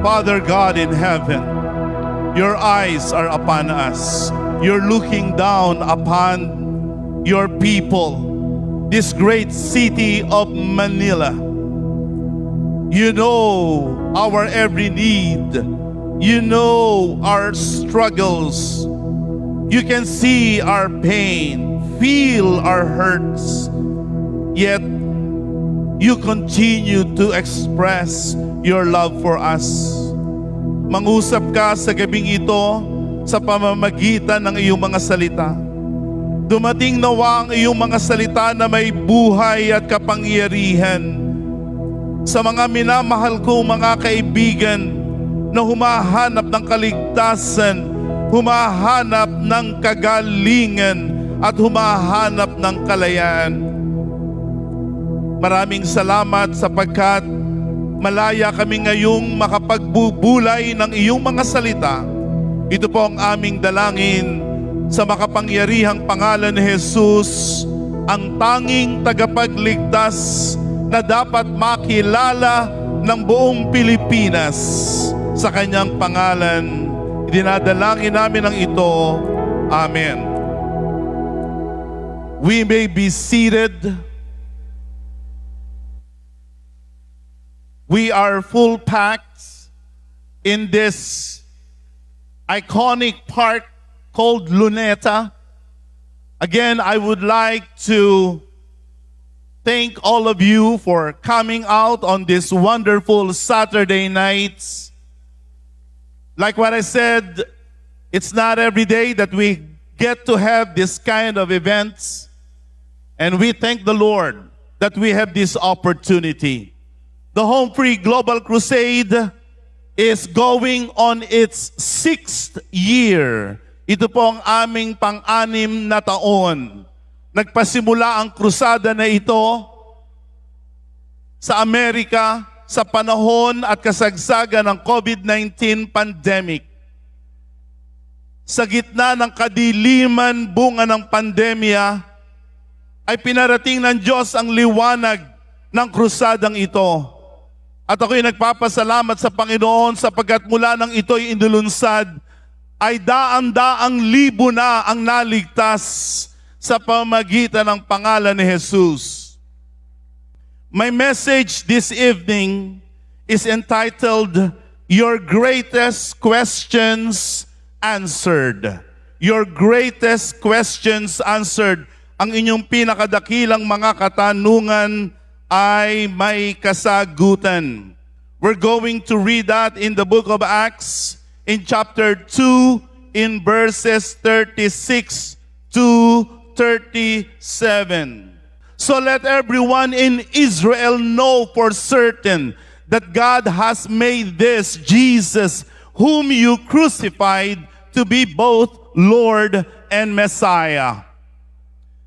Father God in heaven, your eyes are upon us. You're looking down upon your people, this great city of Manila. You know our every need. You know our struggles. You can see our pain, feel our hurts. Yet, you continue to express your love for us. Mangusap ka sa gabing ito sa pamamagitan ng iyong mga salita. Dumating nawa ang iyong mga salita na may buhay at kapangyarihan sa mga minamahal kong mga kaibigan na humahanap ng kaligtasan, humahanap ng kagalingan, at humahanap ng kalayaan. Maraming salamat sapagkat malaya kami ngayong makapagbubulay ng iyong mga salita. Ito po ang aming dalangin sa makapangyarihang pangalan ni Jesus, ang tanging tagapagligtas na dapat makilala ng buong Pilipinas. Sa kanyang pangalan, dinadalangin namin ang ito. Amen. We may be seated. We are full packed in this iconic park called Luneta. Again, I would like to thank all of you for coming out on this wonderful Saturday night. Like what I said, it's not every day that we get to have this kind of events. And we thank the Lord that we have this opportunity. The Home Free Global Crusade is going on its 6th year. Ito po ang aming pang-anim na taon. Nagpasimula ang krusada na ito sa Amerika sa panahon at kasagsagan ng COVID-19 pandemic. Sa gitna ng kadiliman bunga ng pandemya, ay pinarating ng Diyos ang liwanag ng krusadang ito. At ako'y nagpapasalamat sa Panginoon sapagkat mula nang ito'y inulunsad, ay daan-daang libo na ang naligtas sa pamagitan ng pangalan ni Jesus. My message this evening is entitled, Your Greatest Questions Answered. Your Greatest Questions Answered. Ang inyong pinakadakilang mga katanungan ay may kasagutan. We're going to read that in the book of Acts in chapter 2 in verses 36 to 37. So let everyone in Israel know for certain that God has made this Jesus, whom you crucified, to be both Lord and Messiah.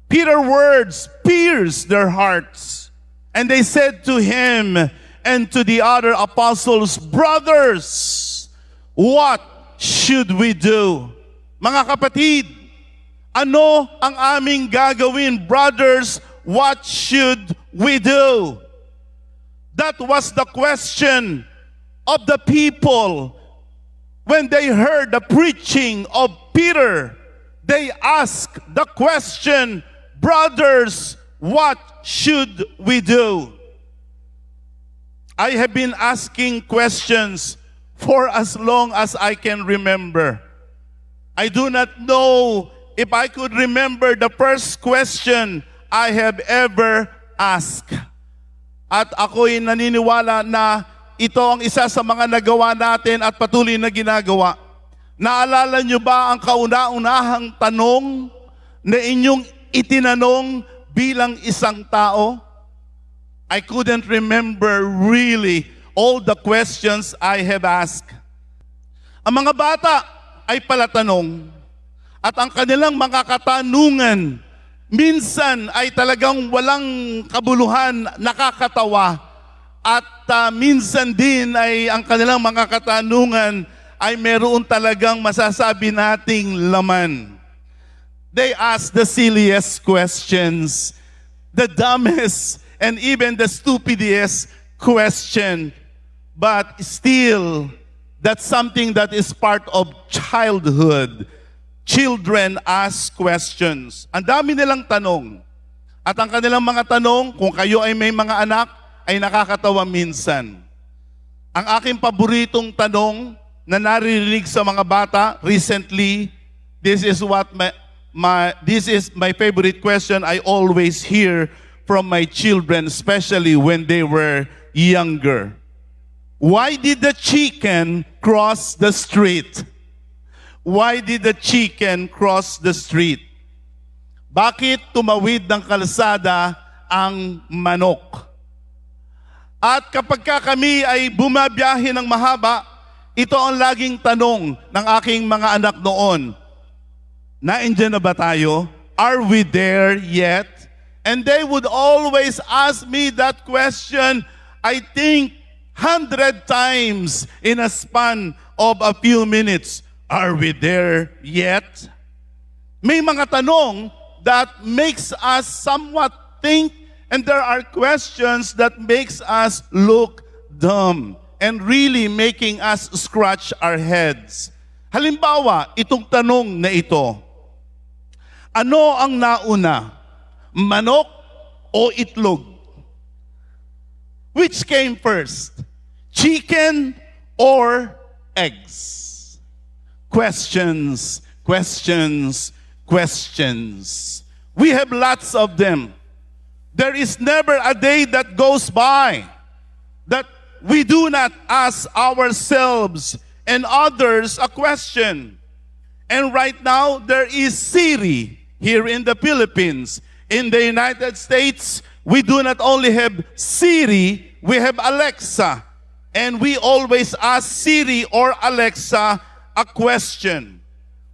Peter's words pierced their hearts, and they said to him and to the other apostles, Brothers, what should we do? Mga kapatid, ano ang aming gagawin? Brothers, what should we do? That was the question of the people when they heard the preaching of Peter. They asked the question, Brothers, what should we do? I have been asking questions for as long as I can remember. I do not know if I could remember the first question I have ever asked. At ako'y naniniwala na ito ang isa sa mga nagawa natin at patuloy na ginagawa. Naalala niyo ba ang kauna-unahang tanong na inyong itinanong bilang isang tao? I couldn't remember really all the questions I have asked. Ang mga bata ay palatanong at ang kanilang mga katanungan minsan ay talagang walang kabuluhan, nakakatawa. At minsan din ay ang kanilang mga katanungan ay meron talagang masasabi nating laman. They ask the silliest questions, the dumbest, and even the stupidest question. But still, That's something that is part of childhood. Children ask questions. Ang dami nilang tanong. At ang kanilang mga tanong, kung kayo ay may mga anak, ay nakakatawa minsan. Ang aking paboritong tanong na naririnig sa mga bata recently, this is my favorite question I always hear from my children, especially when they were younger. Why did the chicken cross the street? Why did the chicken cross the street? Bakit tumawid ng kalsada ang manok? At kapag kami ay bumabiyahe ng mahaba, ito ang laging tanong ng aking mga anak noon. Naindiyan na ba tayo? Are we there yet? And they would always ask me that question, I think, 100 times in a span of a few minutes. Are we there yet? May mga tanong that makes us somewhat think, and there are questions that makes us look dumb and really making us scratch our heads. Halimbawa, itong tanong na ito. Ano ang nauna? Manok o itlog? Which came first? Chicken or eggs? Questions, questions, questions. We have lots of them. There is never a day that goes by that we do not ask ourselves and others a question. And right now, there is Siri here in the Philippines. In the United States, we do not only have Siri, we have Alexa. And we always ask Siri or Alexa a question.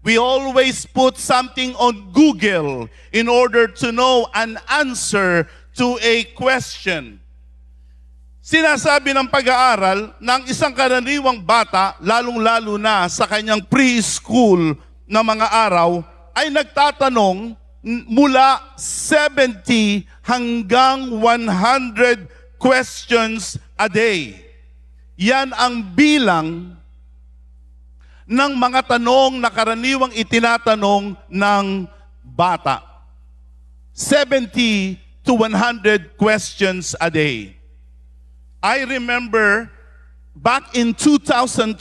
We always put something on Google in order to know an answer to a question. Sinasabi ng pag-aaral ng isang karaniwang bata, lalong-lalo na sa kanyang preschool na mga araw, ay nagtatanong mula 70 hanggang 100 questions a day. Yan ang bilang ng mga tanong na karaniwang itinatanong ng bata. 70 to 100 questions a day. I remember back in 2012,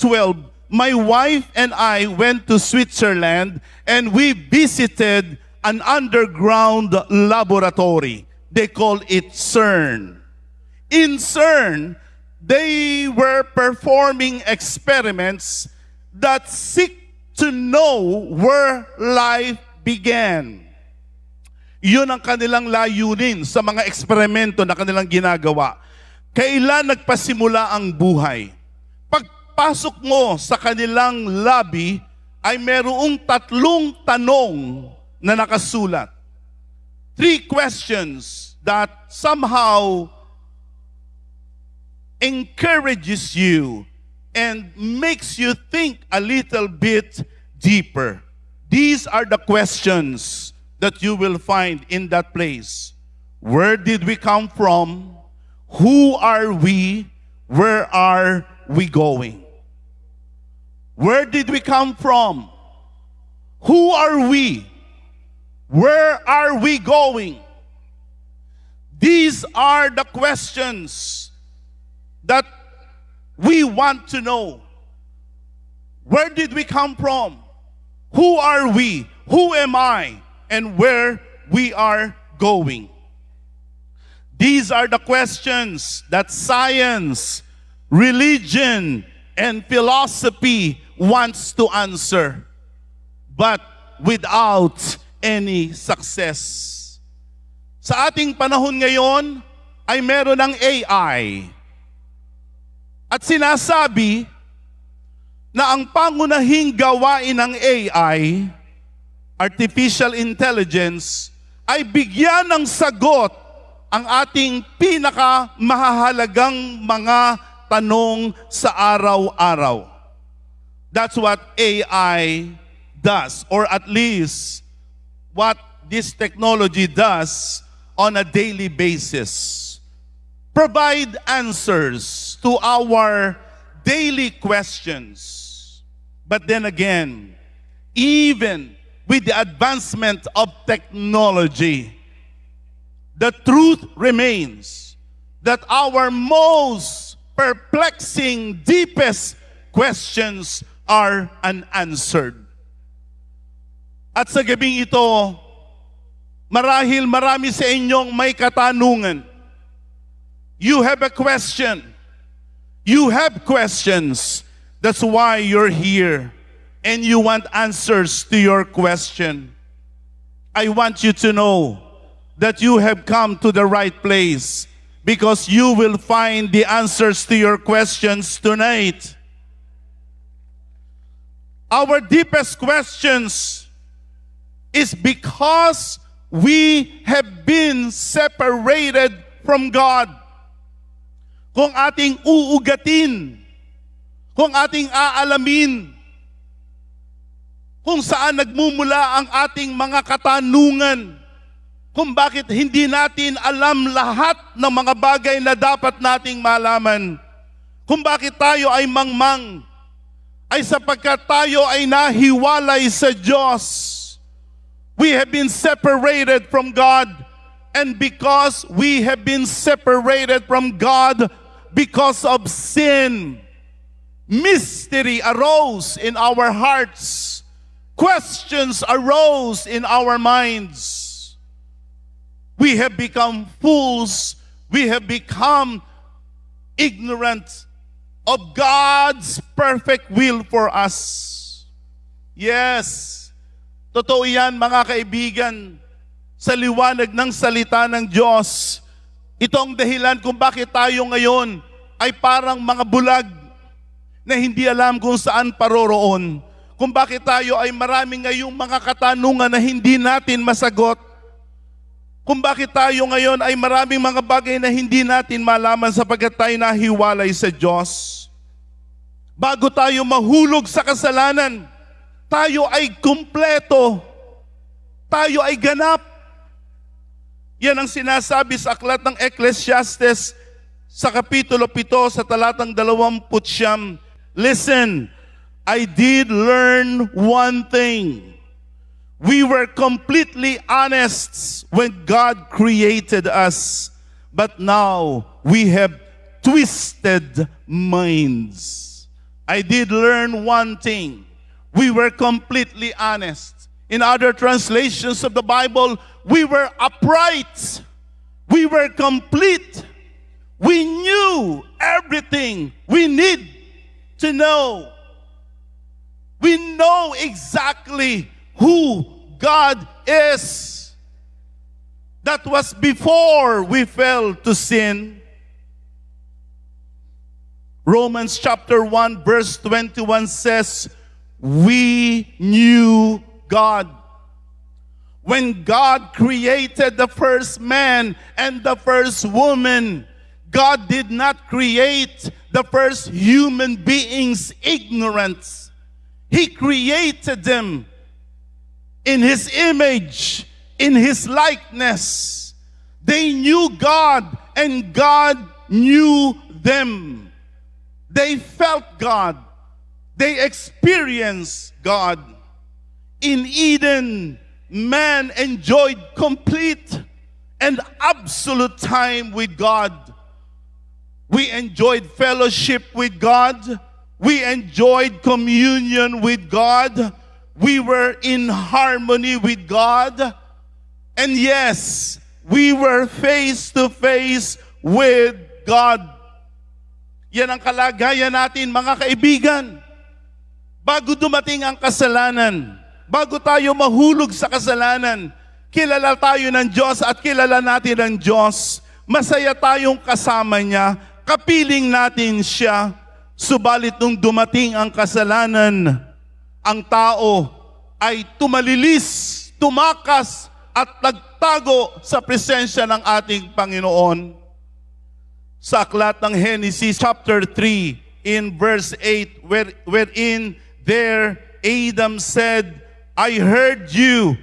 my wife and I went to Switzerland and we visited an underground laboratory. They call it CERN. In CERN, they were performing experiments that seek to know where life began. Yun ang kanilang layunin sa mga eksperimento na kanilang ginagawa. Kailan nagpasimula ang buhay? Pagpasok mo sa kanilang lobby, ay merong 3 tanong na nakasulat. 3 questions that somehow encourages you and makes you think a little bit deeper. These are the questions that you will find in that place. Where did we come from? Who are we? Where are we going? Where did we come from? Who are we? Where are we going? These are the questions that we want to know. Where did we come from? Who are we? Who am I? And where we are going. These are the questions that science, religion, and philosophy wants to answer, but without any success. Sa ating panahon ngayon ay meron ng AI. At sinasabi na ang pangunahing gawain ng AI, artificial intelligence, ay bigyan ng sagot ang ating pinakamahalagang mga tanong sa araw-araw. That's what AI does, or at least what this technology does on a daily basis. Provide answers to our daily questions. But then again, even with the advancement of technology, the truth remains that our most perplexing, deepest questions are unanswered. At sa gabing ito, marahil marami sa inyong may katanungan. You have a question. You have questions. That's why you're here. And you want answers to your question. I want you to know that you have come to the right place because you will find the answers to your questions tonight. Our deepest questions is because we have been separated from God. Kung ating uugatin, kung ating aalamin, kung saan nagmumula ang ating mga katanungan, kung bakit hindi natin alam lahat ng mga bagay na dapat nating malaman, kung bakit tayo ay mangmang, ay sapagkat tayo ay nahiwalay sa Diyos. We have been separated from God, and because we have been separated from God because of sin, mystery arose in our hearts. Questions arose in our minds. We have become fools. We have become ignorant of God's perfect will for us. Yes, totoo yan mga kaibigan. Sa liwanag ng salita ng Diyos, itong dahilan kung bakit tayo ngayon ay parang mga bulag na hindi alam kung saan paroroon. Kung bakit tayo ay marami ngayong mga katanungan na hindi natin masagot. Kung bakit tayo ngayon ay maraming mga bagay na hindi natin malaman sapagkat tayo nahiwalay sa Diyos. Bago tayo mahulog sa kasalanan, tayo ay kumpleto. Tayo ay ganap. Yan ang sinasabi sa aklat ng Ecclesiastes sa Kapitulo 7 sa talatang 29. Listen, I did learn one thing. We were completely honest when God created us, but now we have twisted minds. I did learn one thing. We were completely honest. In other translations of the Bible, we were upright. We were complete. We knew everything we need to know. We know exactly who God is. That was before we fell to sin. Romans chapter 1 verse 21 says, we knew God. When God created the first man and the first woman, God did not create the first human beings ignorant. He created them in His image, in His likeness. They knew God and God knew them. They felt God. They experienced God. In Eden, man enjoyed complete and absolute time with God. We enjoyed fellowship with God. We enjoyed communion with God. We were in harmony with God. And yes, we were face to face with God. Yan ang kalagayan natin, mga kaibigan. Bago dumating ang kasalanan, bago tayo mahulog sa kasalanan, kilala tayo ng Diyos at kilala natin ang Diyos. Masaya tayong kasama niya, kapiling natin siya. Subalit nung dumating ang kasalanan, ang tao ay tumalilis, tumakas at nagtago sa presensya ng ating Panginoon. Sa aklat ng Genesis chapter 3 in verse 8, wherein there Adam said, I heard you,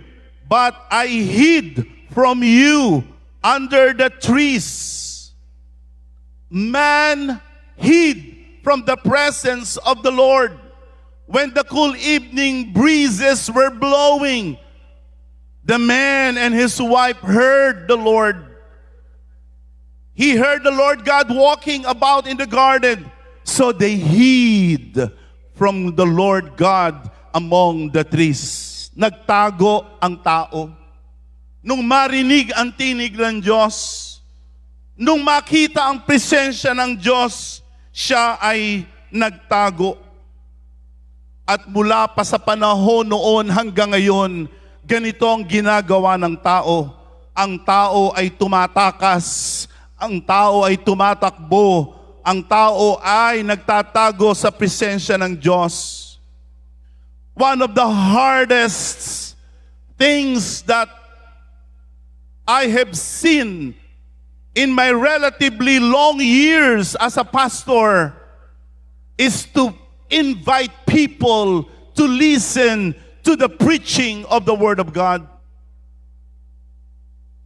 but I hid from you under the trees. Man hid from the presence of the Lord. When the cool evening breezes were blowing, the man and his wife heard the Lord. He heard the Lord God walking about in the garden. So they hid from the Lord God among the trees. Nagtago ang tao. Nung marinig ang tinig ng Diyos, nung makita ang presensya ng Diyos, siya ay nagtago. At mula pa sa panahon noon hanggang ngayon, ganito ang ginagawa ng tao. Ang tao ay tumatakas, ang tao ay tumatakbo, ang tao ay nagtatago sa presensya ng Diyos. One of the hardest things that I have seen in my relatively long years as a pastor is to invite people to listen to the preaching of the Word of God.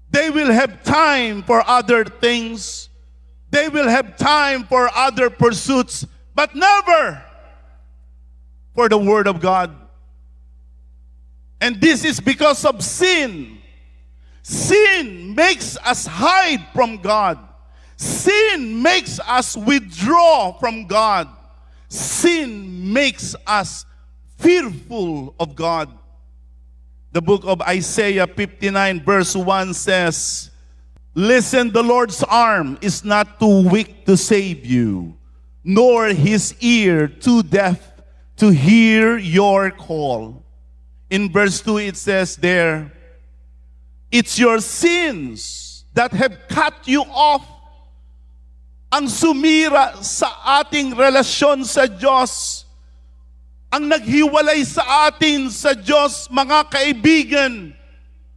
They will have time for other things. They will have time for other pursuits, but never for the Word of God. And this is because of sin. Sin makes us hide from God. Sin makes us withdraw from God. Sin makes us fearful of God. The book of Isaiah 59 verse 1 says, "Listen, the Lord's arm is not too weak to save you, nor his ear too deaf to hear your call." In verse 2 it says there, "It's your sins that have cut you off." Ang sumira sa ating relasyon sa Diyos, ang naghiwalay sa atin sa Diyos, mga kaibigan,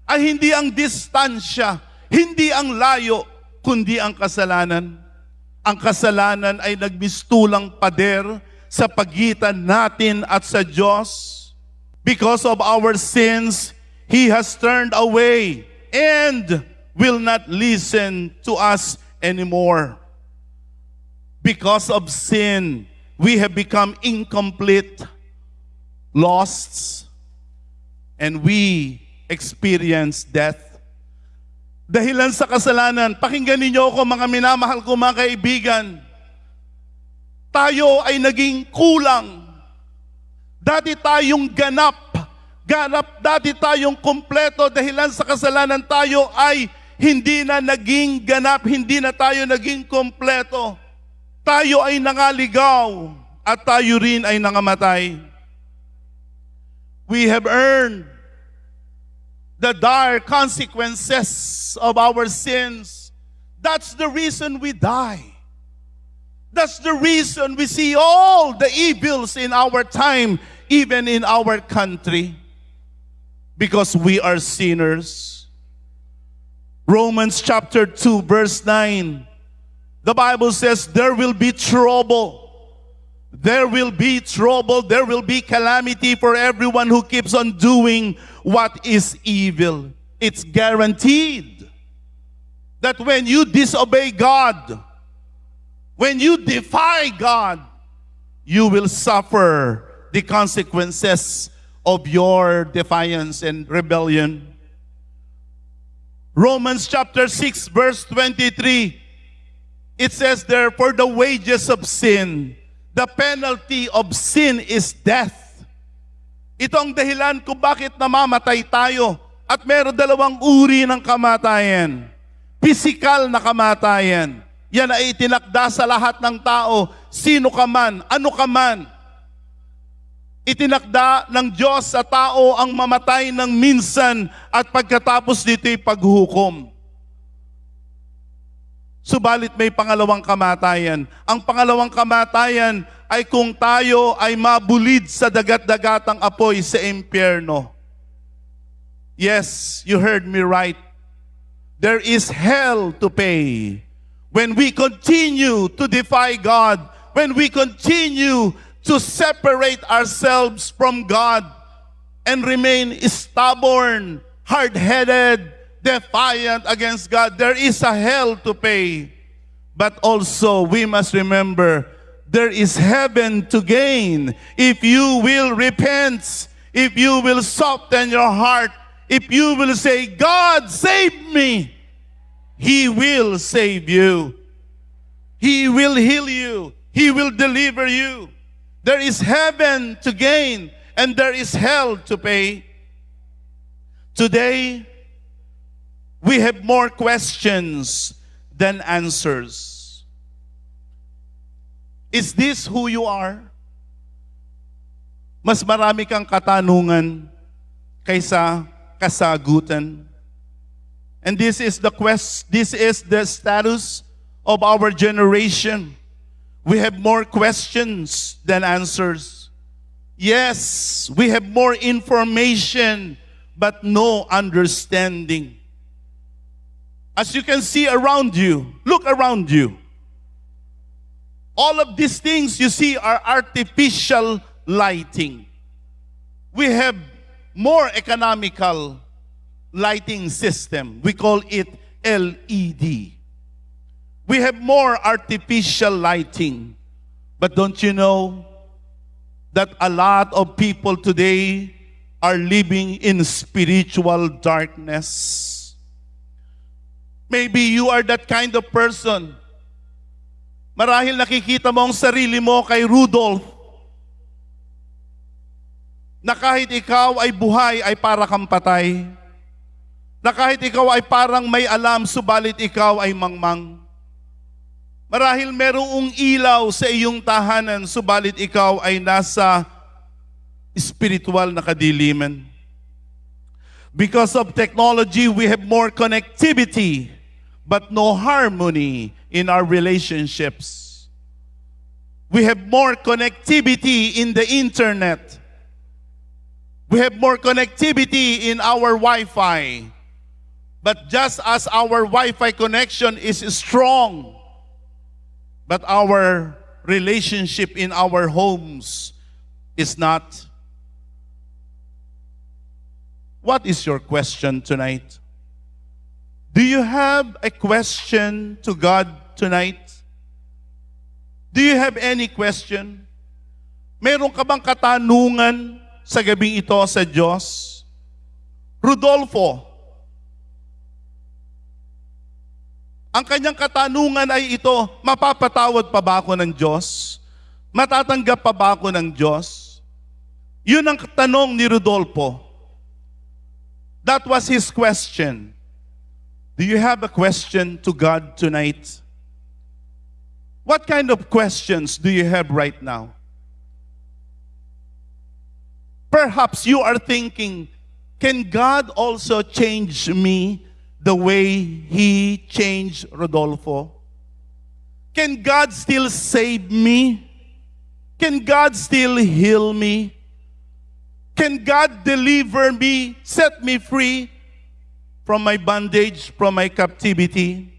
ay hindi ang distansya, hindi ang layo, kundi ang kasalanan. Ang kasalanan ay nagmistulang pader sa pagitan natin at sa Diyos. Because of our sins, He has turned away and will not listen to us anymore. Because of sin, we have become incomplete, lost, and we experience death. Dahilan sa kasalanan, pakinggan ninyo ako mga minamahal ko mga kaibigan, tayo ay naging kulang. Dati tayong ganap, dati tayong kumpleto, dahilan sa kasalanan tayo ay hindi na naging ganap, hindi na tayo naging kumpleto. Tayo ay nangaligaw at tayo rin ay nangamatay. We have earned the dire consequences of our sins. That's the reason we die. That's the reason we see all the evils in our time, even in our country, because we are sinners. Romans chapter 2 verse 9, the Bible says there will be trouble. There will be trouble, there will be calamity for everyone who keeps on doing what is evil. It's guaranteed that when you disobey God, when you defy God, you will suffer the consequences of your defiance and rebellion. Romans chapter 6 verse 23, it says, "Therefore the wages of sin, the penalty of sin is death." Ito ang dahilan kung bakit namamatay tayo. At meron dalawang uri ng kamatayan. Pisikal na kamatayan. Yan ay itinakda sa lahat ng tao. Sino ka man, ano ka man. Itinakda ng Diyos sa tao ang mamatay ng minsan at pagkatapos dito'y paghukom. Subalit may pangalawang kamatayan. Ang pangalawang kamatayan ay kung tayo ay mabulid sa dagat-dagatang apoy sa impyerno. Yes, you heard me right. There is hell to pay. When we continue to defy God, when we continue to separate ourselves from God and remain stubborn, hard-headed, defiant against God, there is a hell to pay. But also, we must remember there is heaven to gain if you will repent, if you will soften your heart, if you will say, God, save me. He will save you. He will heal you. He will deliver you. There is heaven to gain and there is hell to pay. Today, we have more questions than answers. Is this who you are? Mas marami kang katanungan kaysa kasagutan. And this is the status of our generation. We have more questions than answers. Yes, we have more information, but no understanding. As you can see around you, look around you. All of these things you see are artificial lighting. We have more economical lighting system. We call it LED. We have more artificial lighting. But don't you know that a lot of people today are living in spiritual darkness? Maybe you are that kind of person. Marahil nakikita mo ang sarili mo kay Rudolph, na kahit ikaw ay buhay ay para kang patay. Na kahit ikaw ay parang may alam, subalit ikaw ay mangmang. Marahil merong ilaw sa iyong tahanan, subalit ikaw ay nasa spiritual na kadiliman. Because of technology, we have more connectivity, but no harmony in our relationships. We have more connectivity in the internet. We have more connectivity in our Wi-Fi. But just as our Wi-Fi connection is strong, but our relationship in our homes is not. What is your question tonight? Do you have a question to God tonight? Do you have any question? Meron ka bang katanungan sa gabing ito sa Diyos? Rodolfo, ang kanyang katanungan ay ito, mapapatawad pa ba ako ng Diyos? Matatanggap pa ba ako ng Diyos? Yun ang tanong ni Rodolfo. That was his question. Do you have a question to God tonight? What kind of questions do you have right now? Perhaps you are thinking, can God also change me the way He changed Rodolfo? Can God still save me? Can God still heal me? Can God deliver me, set me free from my bondage, from my captivity?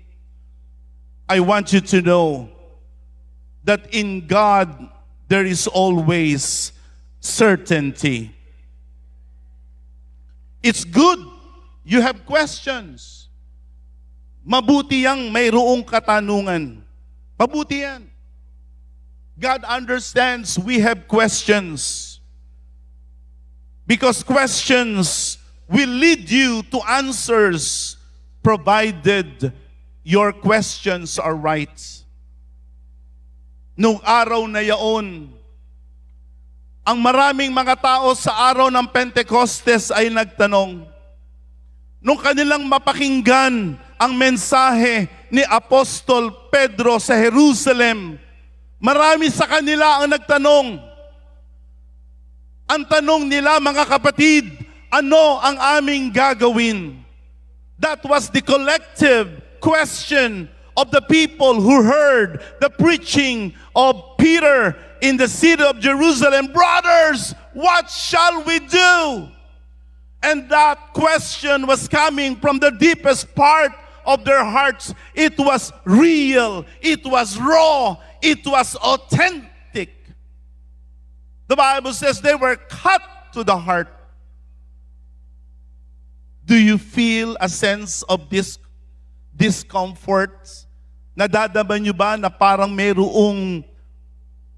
I want you to know that in God there is always certainty. It's good you have questions. Mabuti yang mayroong katanungan. Mabuti yan. God understands we have questions. Because questions will lead you to answers provided your questions are right. Nung araw na yaon, ang maraming mga tao sa araw ng Pentecostes ay nagtanong, nung kanilang mapakinggan ang mensahe ni Apostol Pedro sa Jerusalem, marami sa kanila ang nagtanong. Ang tanong nila, mga kapatid, ano ang aming gagawin? That was the collective question of the people who heard the preaching of Peter in the city of Jerusalem. Brothers, what shall we do? And that question was coming from the deepest part of their hearts. It was real. It was raw. It was authentic. The Bible says they were cut to the heart. Do you feel a sense of discomfort? Nadadama niyo ba na parang mayroong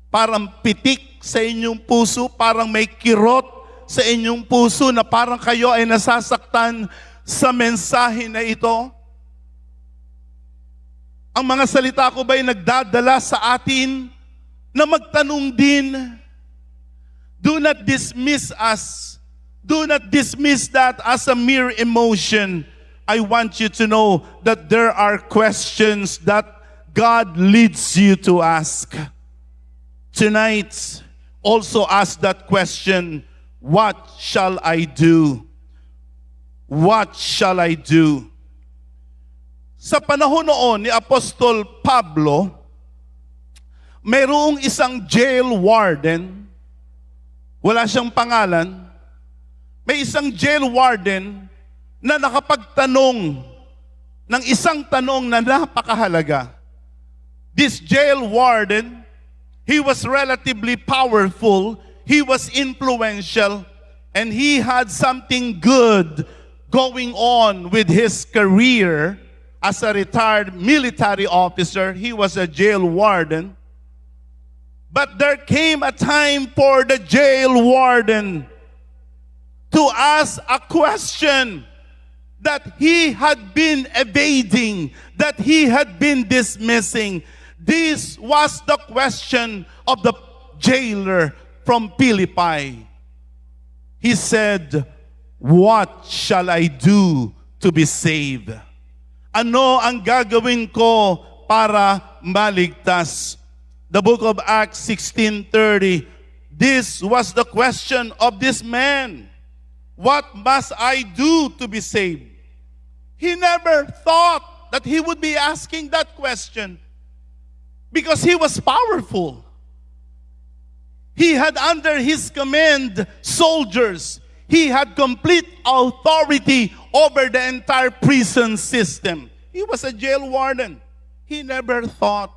Parang pitik sa inyong puso, parang may kirot sa inyong puso na parang kayo ay nasasaktan sa mensahe na ito? Ang mga salita ko ba'y nagdadala sa atin na magtanong din? Do not dismiss us. Do not dismiss that as a mere emotion. I want you to know that there are questions that God leads you to ask. Tonight, also ask that question, what shall I do? What shall I do? Sa panahon noon ni Apostol Pablo, mayroong isang jail warden, wala siyang pangalan, may isang jail warden na nakapagtanong ng isang tanong na napakahalaga. This jail warden, he was relatively powerful, he was influential, and he had something good going on with his career as a retired military officer. He was a jail warden. But there came a time for the jail warden to ask a question that he had been evading, that he had been dismissing. This was the question of the jailer from Philippi. He said, what shall I do to be saved? Ano ang gagawin ko para maligtas? The book of Acts 16:30, this was the question of this man. What must I do to be saved? He never thought that he would be asking that question because he was powerful. He had under his command soldiers. He had complete authority over the entire prison system. He was a jail warden. He never thought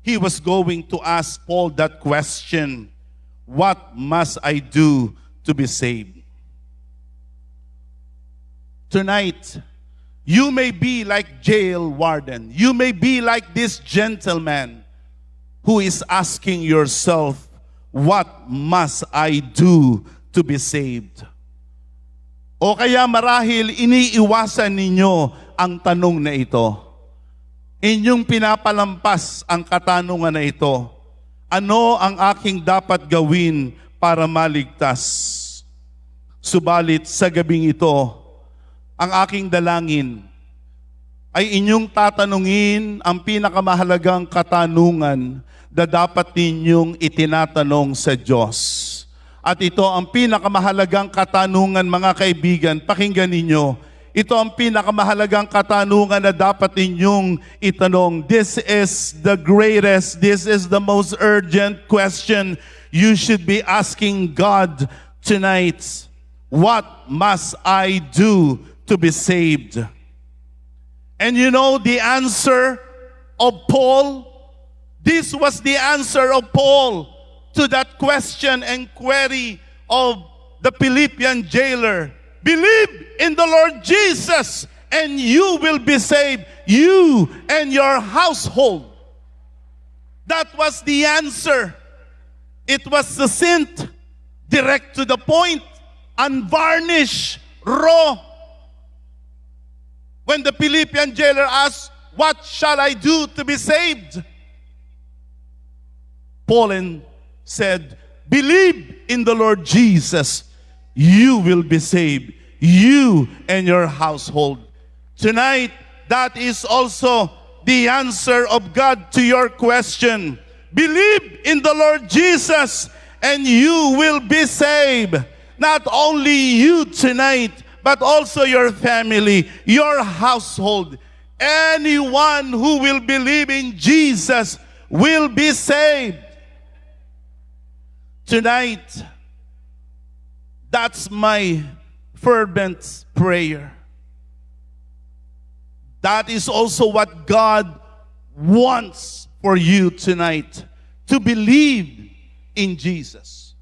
he was going to ask Paul that question, what must I do to be saved? Tonight, you may be like jail warden. You may be like this gentleman who is asking yourself, what must I do to be saved? O kaya marahil iniiwasan ninyo ang tanong na ito. Inyong pinapalampas ang katanungan na ito. Ano ang aking dapat gawin para maligtas? Subalit sa gabing ito, ang aking dalangin ay inyong tatanungin ang pinakamahalagang katanungan na dapat ninyong itinatanong sa Diyos. At ito ang pinakamahalagang katanungan, mga kaibigan, pakinggan ninyo. Ito ang pinakamahalagang katanungan na dapat ninyong itanong. This is the greatest, this is the most urgent question you should be asking God tonight. What must I do to be saved? And you know the answer of Paul? This was the answer of Paul to that question and query of the Philippian jailer. Believe in the Lord Jesus and you will be saved, you and your household. That was the answer. It was succinct, direct to the point, unvarnished, raw. When the Philippian jailer asked, what shall I do to be saved? Paul said, believe in the Lord Jesus, you will be saved, you and your household. Tonight, that is also the answer of God to your question. Believe in the Lord Jesus and you will be saved. Not only you tonight, but also your family, your household. Anyone who will believe in Jesus will be saved. Tonight, that's my fervent prayer. That is also what God wants for you tonight, to believe in Jesus.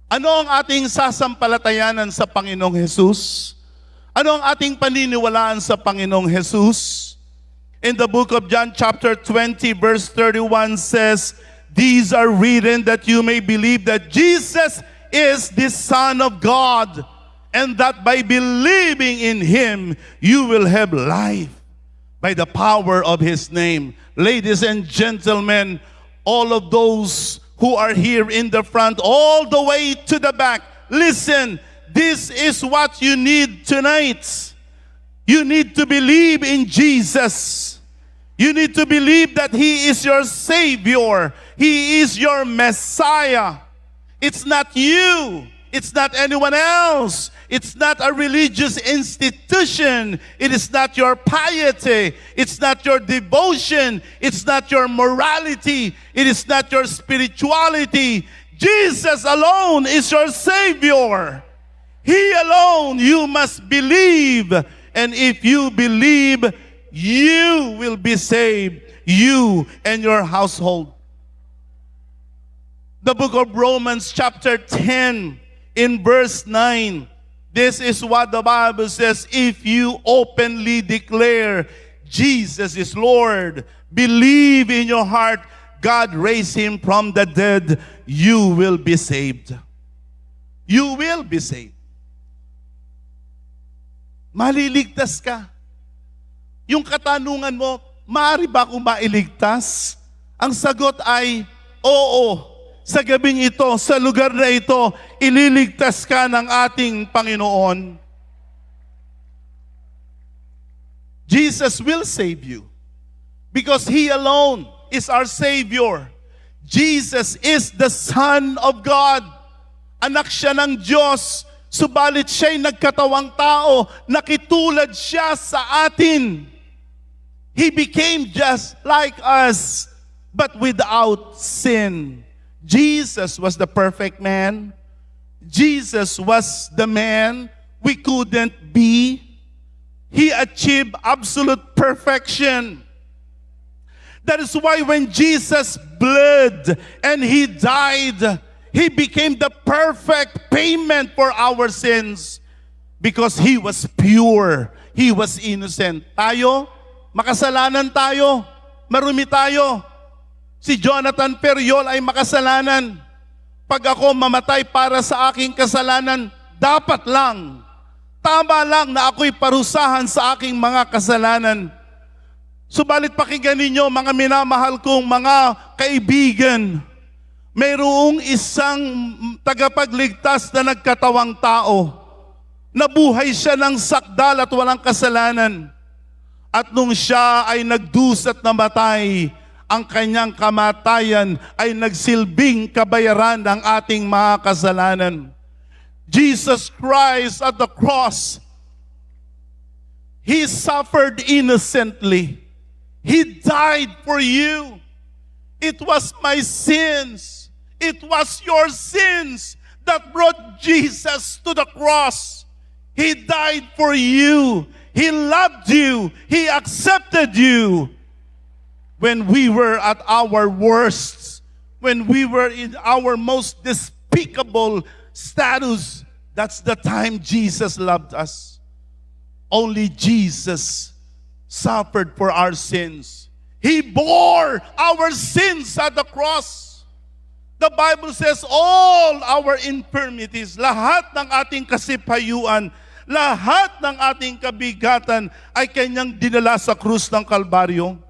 Ano ang ating sasampalatayanan sa Panginoong Jesus? Ano ang ating paniniwalaan sa Panginoong Jesus? In the book of John chapter 20 verse 31 says, These are written that you may believe that Jesus is the Son of God, and that by believing in Him, you will have life by the power of His name. Ladies and gentlemen, all of those who are here in the front, all the way to the back, listen, this is what you need tonight. You need to believe in Jesus. You need to believe that He is your Savior. He is your Messiah. It's not you. It's not anyone else. It's not a religious institution. It is not your piety. It's not your devotion. It's not your morality. It is not your spirituality. Jesus alone is your Savior. He alone you must believe. And if you believe, you will be saved, you and your household. The book of Romans chapter 10 in verse 9. This is what the Bible says. If you openly declare Jesus is Lord, believe in your heart God raised Him from the dead, you will be saved. You will be saved. Maliligtas ka. Yung katanungan mo, maaari ba akong mailigtas? Ang sagot ay, oo. Sa gabing ito, sa lugar na ito, ililigtas ka ng ating Panginoon. Jesus will save you because He alone is our Savior. Jesus is the Son of God. Anak siya ng Diyos, subalit siya'y nagkatawang tao, nakitulad siya sa atin. He became just like us, but without sin. Jesus was the perfect man. Jesus was the man we couldn't be. He achieved absolute perfection. That is why when Jesus bled and He died, He became the perfect payment for our sins because He was pure. He was innocent. Tayo, makasalanan tayo. Marumi tayo. Si Jonathan Ferriol ay makasalanan. Pag ako mamatay para sa aking kasalanan, dapat lang, tama lang na ako'y parusahan sa aking mga kasalanan. Subalit pakinggan ninyo, mga minamahal kong mga kaibigan, mayroong isang tagapagligtas na nagkatawang tao. Nabuhay siya ng sakdal at walang kasalanan. At nung siya ay nagdusat na matay, ang kanyang kamatayan ay nagsilbing kabayaran ng ating mga kasalanan. Jesus Christ at the cross, He suffered innocently. He died for you. It was my sins. It was your sins that brought Jesus to the cross. He died for you. He loved you. He accepted you. When we were at our worst, when we were in our most despicable status, that's the time Jesus loved us. Only Jesus suffered for our sins. He bore our sins at the cross. The Bible says all our infirmities, lahat ng ating kasipayuan, lahat ng ating kabigatan ay Kanyang dinala sa krus ng Kalbaryo.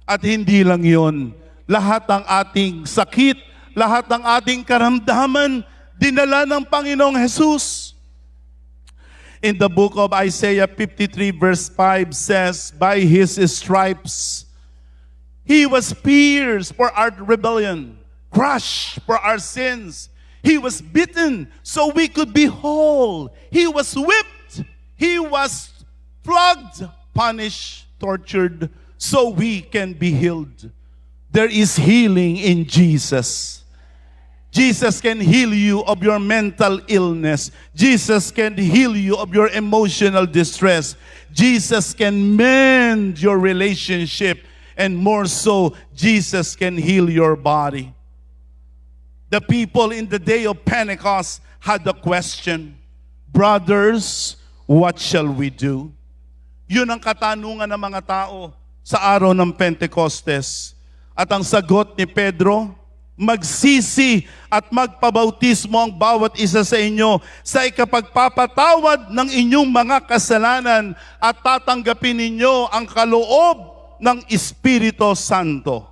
At hindi lang yun, lahat ng ating sakit, lahat ng ating karamdaman, dinala ng Panginoong Jesus. In the book of Isaiah 53 verse 5 says, by His stripes, He was pierced for our rebellion, crushed for our sins. He was beaten so we could be whole. He was whipped. He was flogged, punished, tortured, so we can be healed. There is healing in Jesus. Jesus can heal you of your mental illness. Jesus can heal you of your emotional distress. Jesus can mend your relationship. And more so, Jesus can heal your body. The people in the day of Pentecost had the question, brothers, what shall we do? Yun ang katanungan ng mga tao sa araw ng Pentecostes. At ang sagot ni Pedro, magsisi at magpabautismo ang bawat isa sa inyo sa ikapagpapatawad ng inyong mga kasalanan at tatanggapin ninyo ang kaloob ng Espiritu Santo.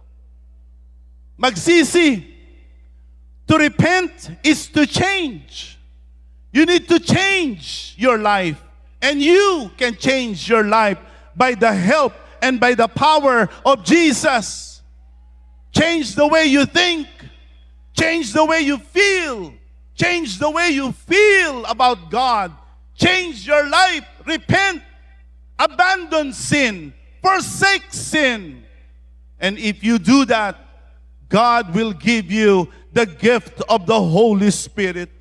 Magsisi. To repent is to change. You need to change your life. And you can change your life by the help and by the power of Jesus. Change the way you think. Change the way you feel. Change the way you feel about God. Change your life. Repent. Abandon sin. Forsake sin. And if you do that, God will give you the gift of the Holy Spirit.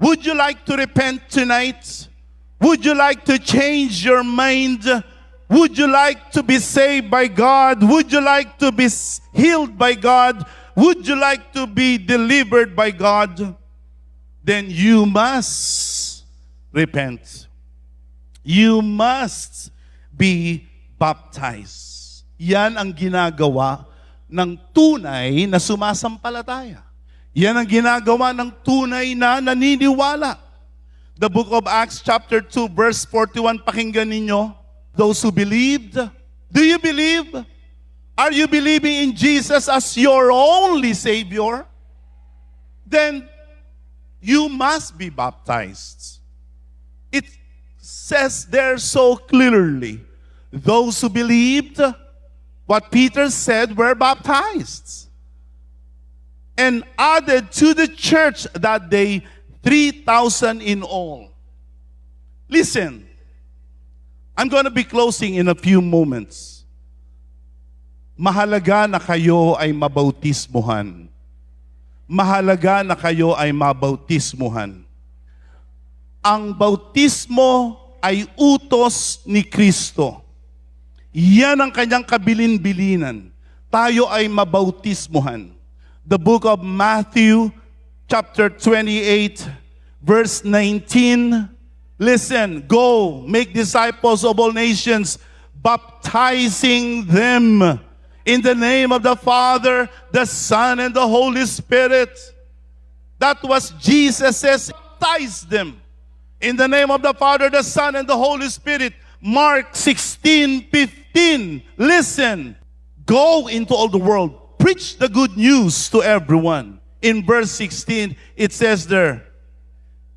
Would you like to repent tonight? Would you like to change your mind? Would you like to be saved by God? Would you like to be healed by God? Would you like to be delivered by God? Then you must repent. You must be baptized. Yan ang ginagawa ng tunay na sumasampalataya. Yan ang ginagawa ng tunay na naniniwala. The book of Acts chapter 2 verse 41, pakinggan ninyo. Those who believed, do you believe? Are you believing in Jesus as your only Savior? Then you must be baptized. It says there so clearly, those who believed what Peter said were baptized. And added to the church that day 3,000 in all. Listen, I'm going to be closing in a few moments. Mahalaga na kayo ay mabautismuhan. Mahalaga na kayo ay mabautismuhan. Ang bautismo ay utos ni Kristo. Yan ang kanyang kabilin-bilinan. Tayo ay mabautismuhan. The book of Matthew, chapter 28, verse 19. Listen, go, make disciples of all nations, baptizing them in the name of the Father, the Son, and the Holy Spirit. That was Jesus says, baptize them in the name of the Father, the Son, and the Holy Spirit. Mark 16:15. Listen, go into all the world, preach the good news to everyone. In verse 16, it says there,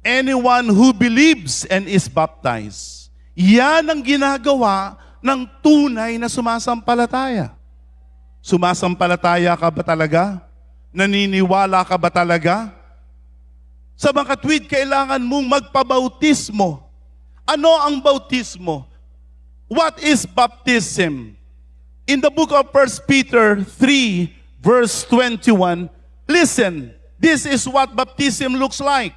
anyone who believes and is baptized. Yan ang ginagawa ng tunay na sumasampalataya. Sumasampalataya ka ba talaga? Naniniwala ka ba talaga? Sa mga katwid, kailangan mong magpabautismo. Ano ang bautismo? What is baptism? In the book of 1 Peter 3, verse 21, listen, this is what baptism looks like.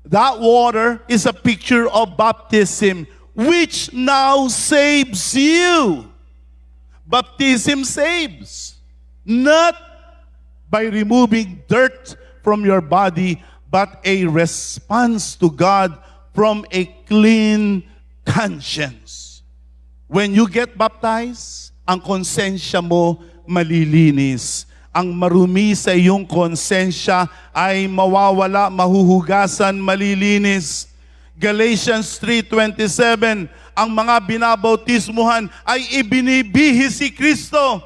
That water is a picture of baptism, which now saves you. Baptism saves, not by removing dirt from your body, but a response to God from a clean conscience. When you get baptized, ang konsensya mo malilinis. Ang marumi sa iyong konsensya ay mawawala, mahuhugasan, malilinis. Galatians 3:27, ang mga binabautismuhan ay ibinibihis si Kristo.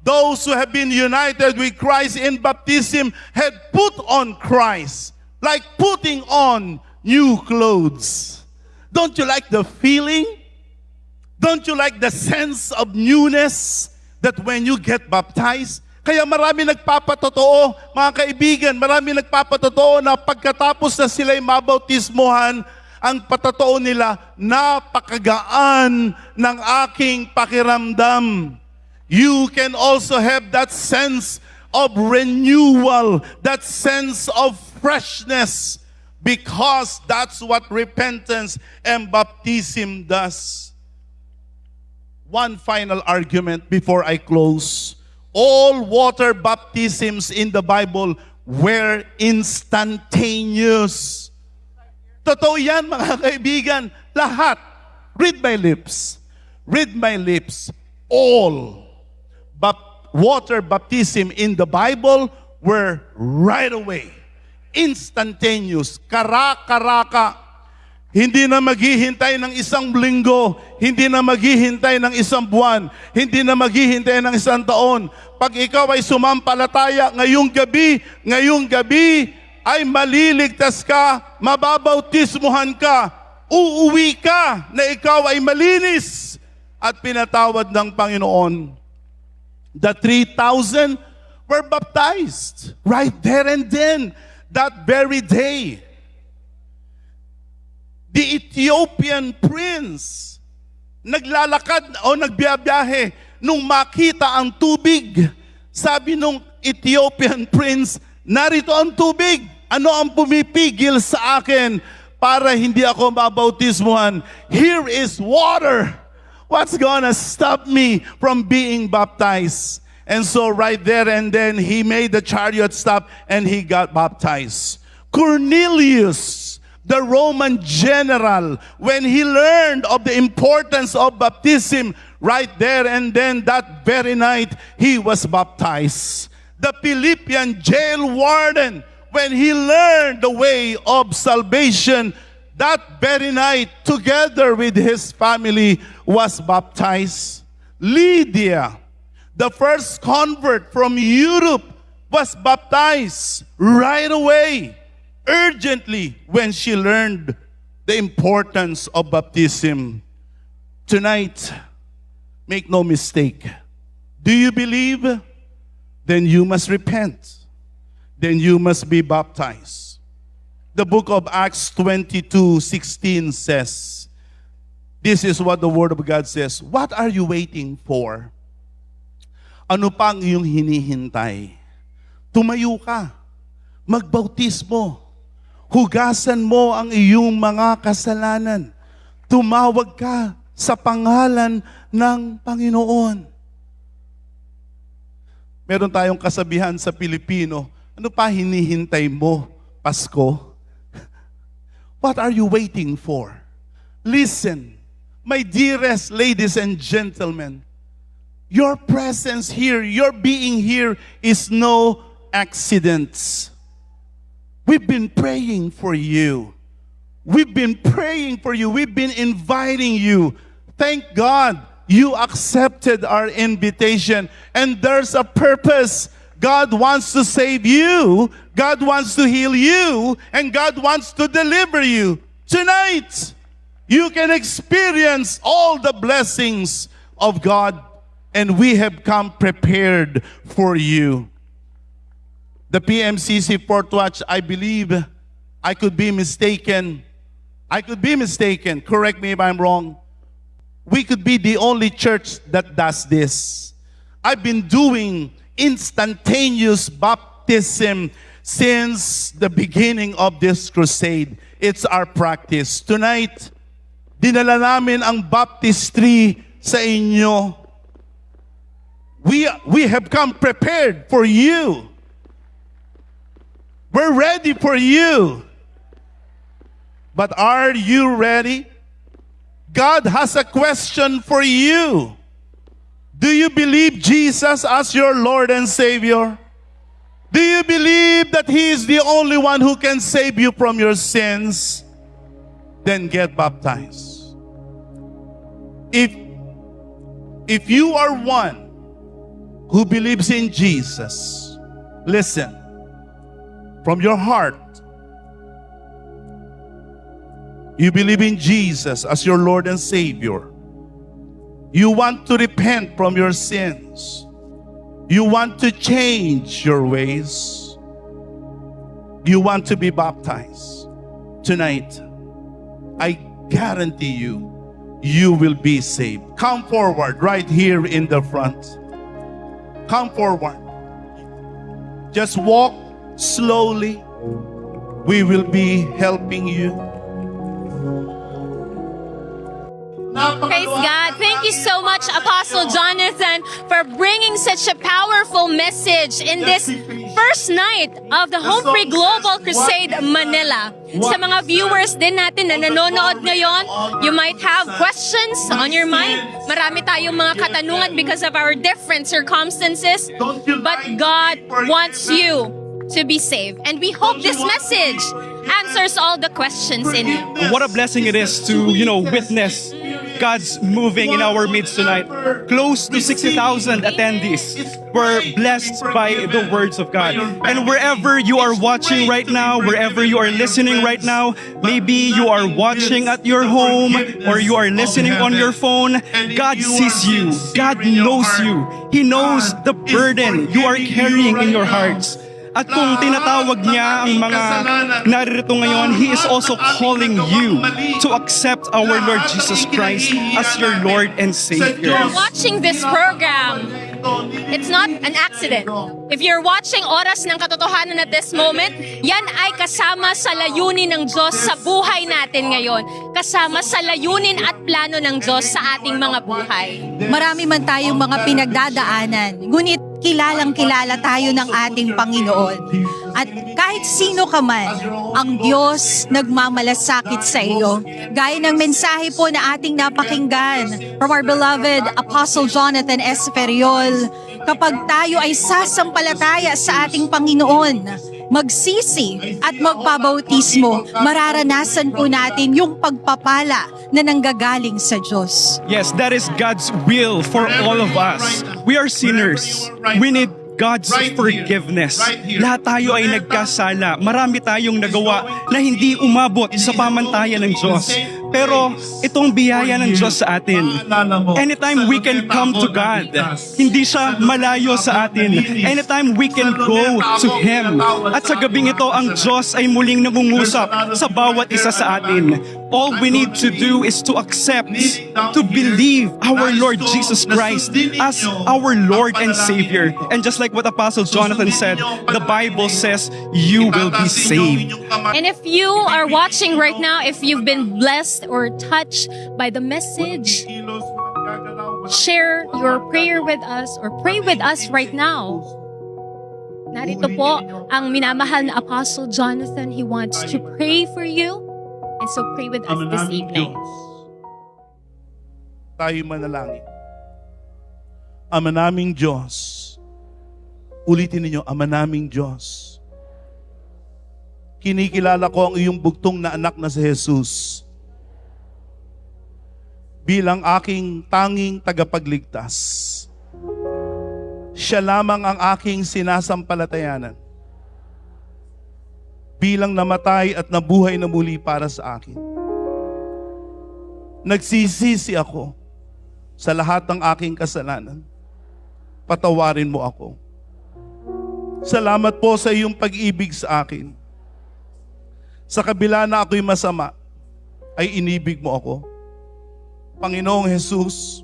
Those who have been united with Christ in baptism had put on Christ, like putting on new clothes. Don't you like the feeling? Don't you like the sense of newness that when you get baptized? Kaya marami nagpapatotoo, mga kaibigan, marami nagpapatotoo na pagkatapos na sila'y mabautismuhan, ang patotoo nila, napakagaan ng aking pakiramdam. You can also have that sense of renewal, that sense of freshness, because that's what repentance and baptism does. One final argument before I close. All water baptisms in the Bible were instantaneous. Totoo yan, mga kaibigan. Lahat. Read my lips. Read my lips. All water baptism in the Bible were right away, instantaneous, kara-karaka. Hindi na maghihintay ng isang linggo, hindi na maghihintay ng isang buwan, hindi na maghihintay ng isang taon. Pag ikaw ay sumampalataya ngayong gabi ay maliligtas ka, mababautismuhan ka, uuwi ka na ikaw ay malinis at pinatawad ng Panginoon. The 3,000 were baptized right there and then, that very day. The Ethiopian prince, naglalakad o nagbiyabiyahe, nung makita ang tubig, sabi nung Ethiopian prince, narito ang tubig. Ano ang pumipigil sa akin para hindi ako mabautismuhan? Here is water. What's gonna stop me from being baptized? And so right there and then, he made the chariot stop and he got baptized. Cornelius, the Roman general, when he learned of the importance of baptism, right there and then that very night, he was baptized. The Philippian jail warden, when he learned the way of salvation, that very night, together with his family, was baptized. Lydia, the first convert from Europe, was baptized right away, urgently, when she learned the importance of baptism. Tonight, make no mistake. Do you believe? Then you must repent. Then you must be baptized. The book of Acts 22:16 says, this is what the Word of God says, what are you waiting for? Ano pang iyong hinihintay? Tumayo ka, magbautismo, hugasan mo ang iyong mga kasalanan, tumawag ka sa pangalan ng Panginoon. Meron tayong kasabihan sa Pilipino, ano pa hinihintay mo, Pasko? What are you waiting for? Listen, my dearest ladies and gentlemen, your presence here, your being here is no accident. We've been praying for you. We've been praying for you. We've been inviting you. Thank God you accepted our invitation. And there's a purpose. God wants to save you. God wants to heal you. And God wants to deliver you. Tonight, you can experience all the blessings of God. And we have come prepared for you. The PMCC Fourth Watch, I believe, I could be mistaken. Correct me if I'm wrong. We could be the only church that does this. I've been doing instantaneous baptism since the beginning of this crusade. It's our practice. Tonight, dinala namin ang baptistry sa inyo. We have come prepared for you. We're ready for you. But are you ready? God has a question for you. Do you believe Jesus as your Lord and Savior? Do you believe that He is the only one who can save you from your sins? Then get baptized. If you are one who believes in Jesus, listen, from your heart, you believe in Jesus as your Lord and Savior. You want to repent from your sins. You want to change your ways. You want to be baptized. Tonight, I guarantee you, you will be saved. Come forward right here in the front. Come forward. Just walk slowly. We will be helping you. Praise God. Thank you so much, Apostle Jonathan, for bringing such a powerful message in this first night of the Home Free Global Crusade Manila. Sa mga viewers din natin na nanonood ngayon, you might have questions on your mind. Marami tayong mga katanungan because of our different circumstances. But God wants you to be saved. And we hope this message answers all the questions in you. What a blessing it is to, witness God's moving in our midst tonight. Close to 60,000 attendees were blessed by the words of God. And wherever you are watching right now, wherever you are listening right now, maybe you are watching at your home or you are listening on your phone, God sees you. God knows you. He knows the burden you are carrying in your hearts. At kung tinatawag niya ang mga naririto ngayon, He is also calling you to accept our Lord Jesus Christ as your Lord and Savior. Watching this program, it's not an accident. If you're watching Oras ng Katotohanan at this moment, yan ay kasama sa layunin ng Diyos sa buhay natin ngayon. Kasama sa layunin at plano ng Diyos sa ating mga buhay. Marami man tayong mga pinagdadaanan, ngunit kilalang-kilala tayo ng ating Panginoon. At kahit sino ka man, ang Diyos nagmamalasakit sa iyo. Gaya ng mensahe po na ating napakinggan from our beloved Apostle Jonathan S. Feriol, kapag tayo ay sasampalataya sa ating Panginoon, magsisi at magpabautismo, mararanasan po natin yung pagpapala na nanggagaling sa Diyos. Yes, that is God's will for all of us. We are sinners. We need God's forgiveness. Lahat tayo ay nagkasala. Marami tayong nagawa na hindi umabot sa pamantayan ng Diyos. Pero itong biyaya ng Diyos sa atin, anytime we can come to God, hindi siya malayo sa atin. Anytime we can go to Him. At sa gabing ito, ang Diyos ay muling nangungusap sa bawat isa sa atin. All we need to do is to accept, to believe our Lord Jesus Christ as our Lord and Savior. And just like what Apostle Jonathan said, the Bible says, you will be saved. And if you are watching right now, if you've been blessed or touched by the message, share your prayer with us or pray with us right now. Narito po ang minamahal na Apostle Jonathan. He wants to pray for you. And so pray with us this evening. Tayo manalangin. Ama naming Diyos. Ulitin ninyo, Ama naming Diyos. Kinikilala ko ang iyong bugtong na anak na si Jesus bilang aking tanging tagapagligtas. Siya lamang ang aking sinasampalatayanan bilang namatay at nabuhay na muli para sa akin. Nagsisisi ako sa lahat ng aking kasalanan. Patawarin mo ako. Salamat po sa iyong pag-ibig sa akin. Sa kabila na ako'y masama, ay inibig mo ako. Panginoong Jesus,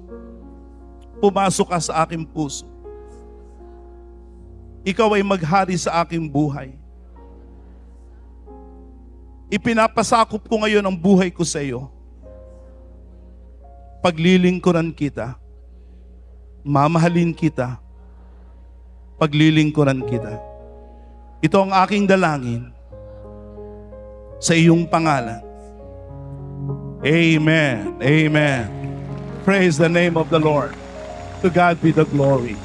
pumasok ka sa aking puso. Ikaw ay maghari sa aking buhay. Ipinapasakop ko ngayon ang buhay ko sa iyo. Paglilingkuran kita. Mamahalin kita. Paglilingkuran kita. Ito ang aking dalangin sa iyong pangalan. Amen. Amen. Praise the name of the Lord. To God be the glory.